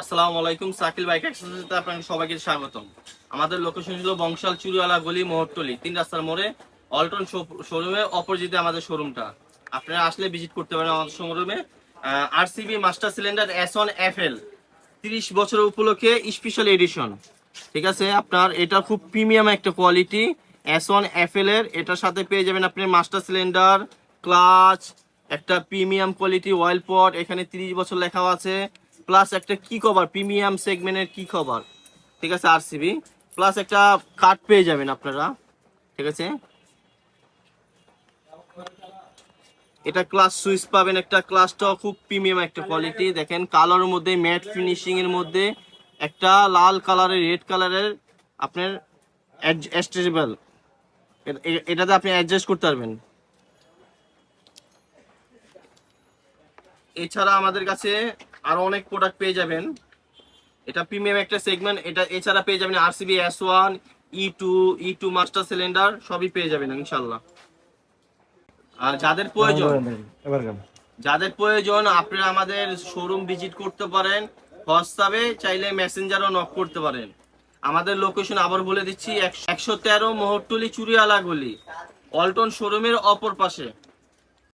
আসসালামু আলাইকুম, সাকিল বাইক অ্যাক্সেসরিজে আপনাকে সবাইকে স্বাগতম। আমাদের লোকেশন হলো বংশাল চুরিওয়ালা গলি, মোহরটলি 3 রাস্তার মোড়ে, অল্টন শোরুমে অপোজিটে আমাদের শোরুমটা। আপনারা আসলে ভিজিট করতে পারেন আমাদের শোরুমে। RCB master cylinder S1 FL 30 বছরের উপলক্ষে স্পেশাল এডিশন। ঠিক আছে, আপনার এটা খুব প্রিমিয়াম একটা কোয়ালিটি S1 FL এর। এটার সাথে পেয়ে যাবেন আপনি মাস্টার সিলিন্ডার, ক্লাচ, একটা প্রিমিয়াম কোয়ালিটি অয়েল পট, এখানে 30 বছর লেখা আছে, প্লাস একটা কি কভার, প্রিমিয়াম সেগমেন্টের কি কভার। ঠিক আছে, আরসিবি প্লাস একটা কার্ড পেয়ে যাবেন আপনারা। ঠিক আছে, এটা ক্লাস সুইচ পাবেন, একটা ক্লাসটাও খুব প্রিমিয়াম একটা কোয়ালিটি। দেখেন কালারের মধ্যে ম্যাট ফিনিশিং এর মধ্যে একটা লাল কালারের, রেড কালারের আপনার অ্যাডজাস্টেবল, এটাতে আপনি অ্যাডজাস্ট করতে পারবেন। এছাড়া আমাদের কাছে আরো অনেক প্রোডাক্ট পেয়ে যাবেন। এটা প্রিমিয়াম একটা সেগমেন্ট। এটা এছাড়া পেয়ে যাবেন RCB S1, E2 master cylinder, সবই পেয়ে যাবেন ইনশাল্লাহ। আর যাদের প্রয়োজন আপনারা আমাদের শোরুম ভিজিট করতে পারেন। হোয়াটসঅ্যাপে চাইলে মেসেঞ্জারও নক করতে পারেন। আমাদের লোকেশন আবার বলে দিচ্ছি, 113 মোহরটলি চুরিয়ালা গলি, অল্টন শোরুমের অপর পাশে।